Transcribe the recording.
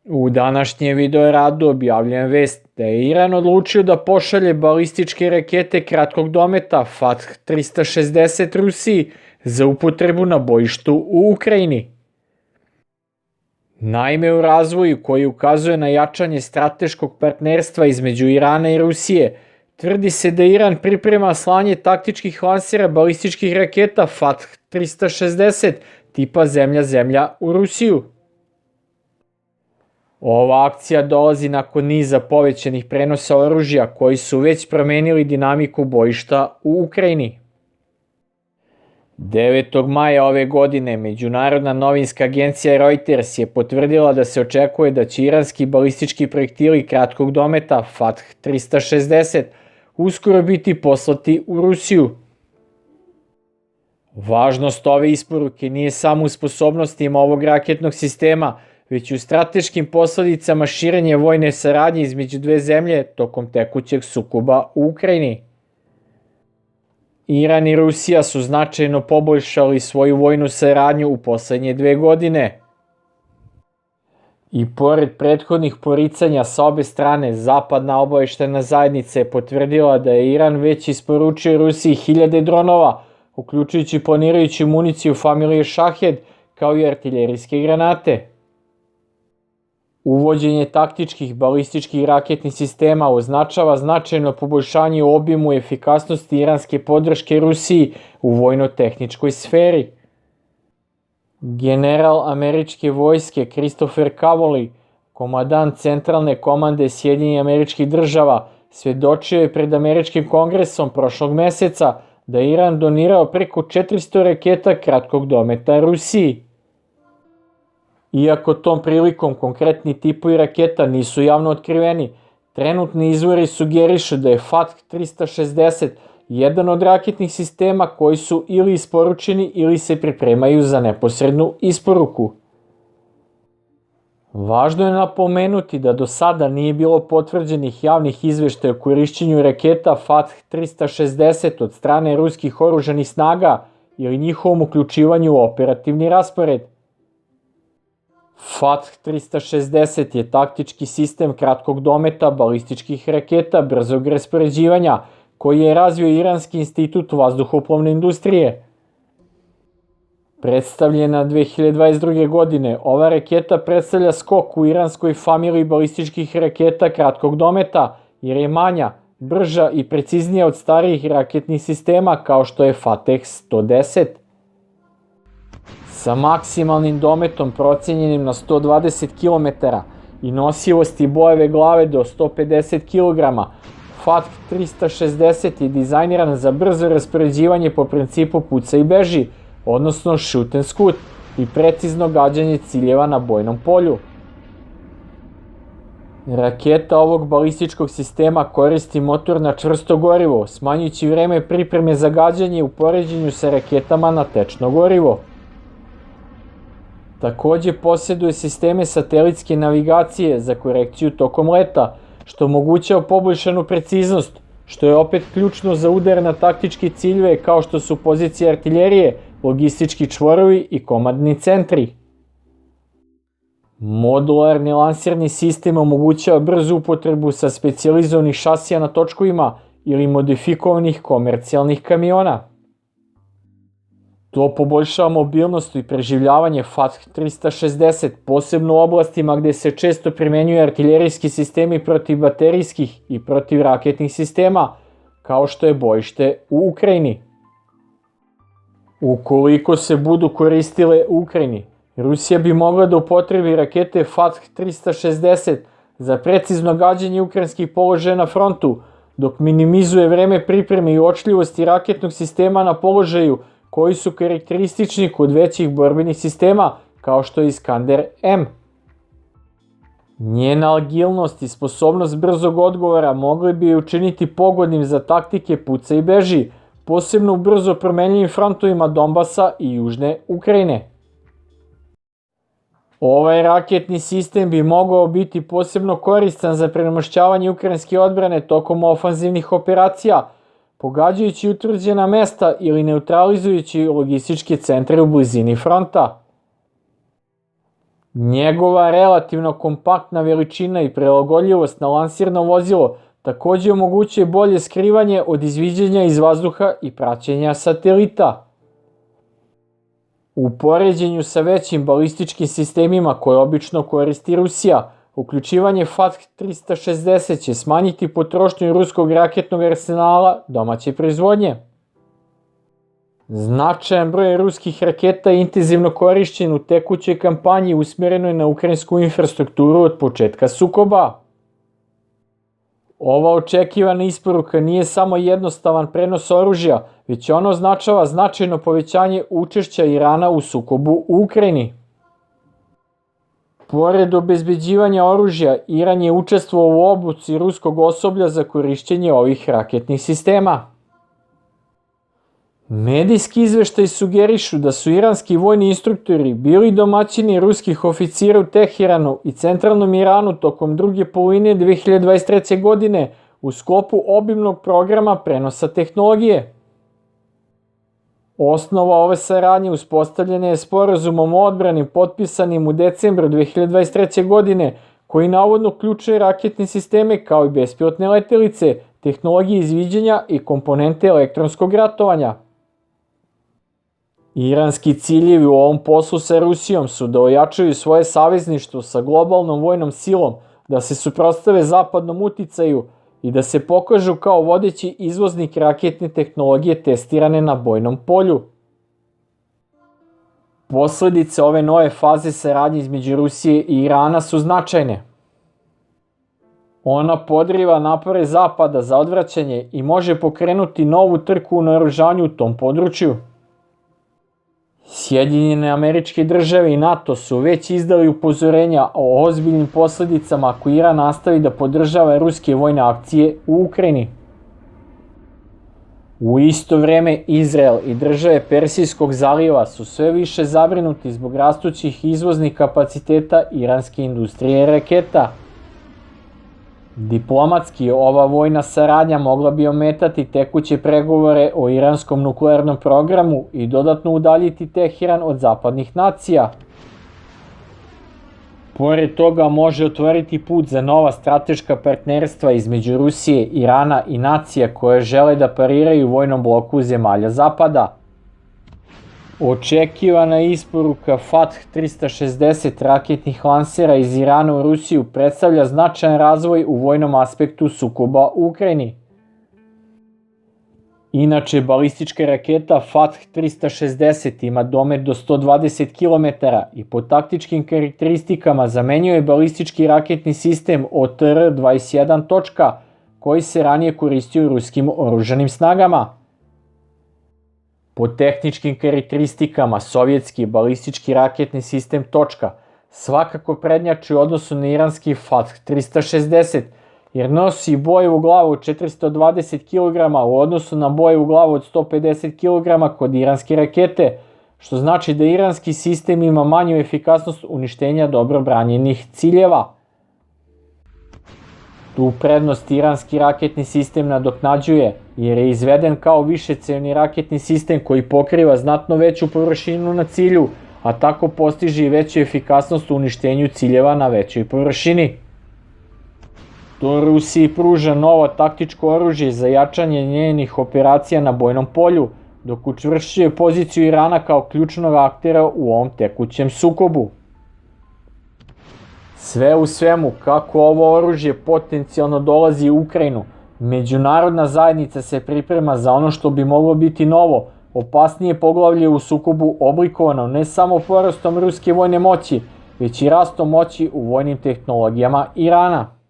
U današnjem videoradu objavljujem vest da je Iran odlučio da pošalje balističke rakete kratkog dometa Fath 360 Rusiji za upotrebu na bojištu u Ukrajini. Naime, u razvoju koji ukazuje na jačanje strateškog partnerstva između Irana i Rusije, tvrdi se da Iran priprema slanje taktičkih lansera balističkih raketa Fath 360 tipa zemlja-zemlja u Rusiju. Ova akcija dolazi nakon niza povećanih prenosa oružja koji su već promenili dinamiku bojišta u Ukrajini. 9. maja ove godine Međunarodna novinska agencija Reuters je potvrdila da se očekuje da će iranski balistički projektili kratkog dometa Fath 360 uskoro biti poslati u Rusiju. Važnost ove isporuke nije samo u sposobnostima ovog raketnog sistema, već i u strateškim posledicama širenja vojne saradnje između dve zemlje tokom tekućeg sukoba u Ukrajini. Iran i Rusija su značajno poboljšali svoju vojnu saradnju u poslednje 2 godine. I pored prethodnih poricanja sa obe strane, zapadna obaveštajna zajednica je potvrdila da je Iran već isporučio Rusiji 1000 dronova, uključujući planirajuću municiju familije Shahed, kao i artiljerijske granate. Uvođenje taktičkih balističkih raketnih sistema označava značajno poboljšanje u obimu i efikasnosti iranske podrške Rusiji u vojno-tehničkoj sferi. General američke vojske Christopher Cavoli, komandant centralne komande Sjedinjenih Američkih Država, svedočio je pred američkim kongresom prošlog meseca da je Iran donirao preko 400 raketa kratkog dometa Rusiji. Iako tom prilikom konkretni tipovi raketa nisu javno otkriveni, trenutni izvori sugerišu da je Fath 360 jedan od raketnih sistema koji su ili isporučeni ili se pripremaju za neposrednu isporuku. Važno je napomenuti da do sada nije bilo potvrđenih javnih izveštaja o korišćenju raketa Fath 360 od strane ruskih oružanih snaga ili njihovom uključivanju u operativni raspored. Fath 360 je taktički sistem kratkog dometa balističkih raketa brzog raspoređivanja koji je razvio Iranski institut vazduhoplovne industrije. Predstavljena 2022. godine, ova raketa predstavlja skok u iranskoj familiji balističkih raketa kratkog dometa jer je manja, brža i preciznija od starijih raketnih sistema kao što je Fateh 110. Sa maksimalnim dometom procenjenim na 120 km i nosivosti bojeve glave do 150 kg, Fath 360 je dizajniran za brzo raspoređivanje po principu puca i beži, odnosno shoot and scoot, i precizno gađanje ciljeva na bojnom polju. Raketa ovog balističkog sistema koristi motor na čvrsto gorivo, smanjujući vreme pripreme za gađanje u poređenju sa raketama na tečno gorivo. Takođe posjeduje sisteme satelitske navigacije za korekciju tokom leta, što omogućava poboljšanu preciznost, što je opet ključno za udar na taktičke ciljeve kao što su pozicije artiljerije, logistički čvorovi i komandni centri. Modularni lansirni sistem omogućava brzu upotrebu sa specijalizovanih šasija na točkovima ili modifikovanih komercijalnih kamiona. To poboljšava mobilnost i preživljavanje Fath 360, posebno u oblastima gde se često primenjuju artiljerijski sistemi protiv baterijskih i protiv raketnih sistema, kao što je bojište u Ukrajini. Ukoliko se budu koristile u Ukrajini, Rusija bi mogla da upotrebi rakete Fath 360 za precizno gađanje ukrajinskih položaja na frontu, dok minimizuje vreme pripreme i uočljivosti raketnog sistema na položaju koji su karakteristični kod većih borbenih sistema kao što je Iskander-M. Njena agilnost i sposobnost brzog odgovora mogli bi je učiniti pogodnim za taktike puca i beži, posebno u brzo promenljivim frontovima Donbasa i Južne Ukrajine. Ovaj raketni sistem bi mogao biti posebno koristan za premošćavanje ukrajinske odbrane tokom ofanzivnih operacija, pogađajući utvrđena mesta ili neutralizujući logističke centre u blizini fronta. Njegova relativno kompaktna veličina i prilagodljivost na lansirno vozilo takođe omogućuje bolje skrivanje od izviđanja iz vazduha i praćenja satelita. U poređenju sa većim balističkim sistemima koje obično koristi Rusija, uključivanje FAT-360 će smanjiti potrošnju ruskog raketnog arsenala domaće proizvodnje. Značajan broj ruskih raketa je intenzivno korišćen u tekućoj kampanji usmjerenoj na ukrajinsku infrastrukturu od početka sukoba. Ova očekivana isporuka nije samo jednostavan prenos oružja, već ona označava značajno povećanje učešća Irana u sukobu u Ukrajini. Pored obezbeđivanja oružja, Iran je učestvovao u obuci ruskog osoblja za korišćenje ovih raketnih sistema. Medijski izveštaji sugerišu da su iranski vojni instruktori bili domaćini ruskih oficira u Teheranu i centralnom Iranu tokom druge polovine 2023. godine u sklopu obimnog programa prenosa tehnologije. Osnova ove saradnje uspostavljena je sporazumom o odbrani potpisanim u decembru 2023. godine, koji navodno uključuje raketne sisteme kao i bespilotne letelice, tehnologije izviđanja i komponente elektronskog ratovanja. Iranski ciljevi u ovom poslu sa Rusijom su da ojačaju svoje savezništvo sa globalnom vojnom silom, da se suprotstave zapadnom uticaju i da se pokažu kao vodeći izvoznik raketne tehnologije testirane na bojnom polju. Posledice ove nove faze saradnje između Rusije i Irana su značajne. Ona podriva napore Zapada za odvraćanje i može pokrenuti novu trku u naoružanju u tom području. Sjedinjene Američke Države i NATO su već izdali upozorenja o ozbiljnim posledicama ako Iran nastavi da podržava ruske vojne akcije u Ukrajini. U isto vreme Izrael i države Persijskog zaliva su sve više zabrinuti zbog rastućih izvoznih kapaciteta iranske industrije raketa. Diplomatski ova vojna saradnja mogla bi ometati tekuće pregovore o iranskom nuklearnom programu i dodatno udaljiti Teheran od zapadnih nacija. Pored toga može otvoriti put za nova strateška partnerstva između Rusije, Irana i nacija koje žele da pariraju vojnom bloku zemalja Zapada. Očekivana isporuka FAT-360 raketnih lansera iz Irana u Rusiju predstavlja značajan razvoj u vojnom aspektu sukoba u Ukrajini. Inače, balistička raketa FAT-360 ima domet do 120 km i po taktičkim karakteristikama zamenjuje balistički raketni sistem OTR-21 koji se ranije koristio u ruskim oružanim snagama. Po tehničkim karakteristikama, sovjetski balistički raketni sistem Točka svakako prednjači u odnosu na iranski FAT-360, jer nosi bojevu glavu od 420 kg u odnosu na bojevu glavu od 150 kg kod iranske rakete, što znači da iranski sistem ima manju efikasnost uništenja dobro branjenih ciljeva. Tu prednost iranski raketni sistem nadoknađuje, jer je izveden kao višecevni raketni sistem koji pokriva znatno veću površinu na cilju, a tako postiže i veću efikasnost u uništenju ciljeva na većoj površini. To Rusiji pruža novo taktičko oružje za jačanje njenih operacija na bojnom polju, dok učvršćuje poziciju Irana kao ključnog aktera u ovom tekućem sukobu. Sve u svemu, kako ovo oružje potencijalno dolazi u Ukrajinu, međunarodna zajednica se priprema za ono što bi moglo biti novo, opasnije poglavlje u sukobu oblikovano ne samo porastom ruske vojne moći, već i rastom moći u vojnim tehnologijama Irana.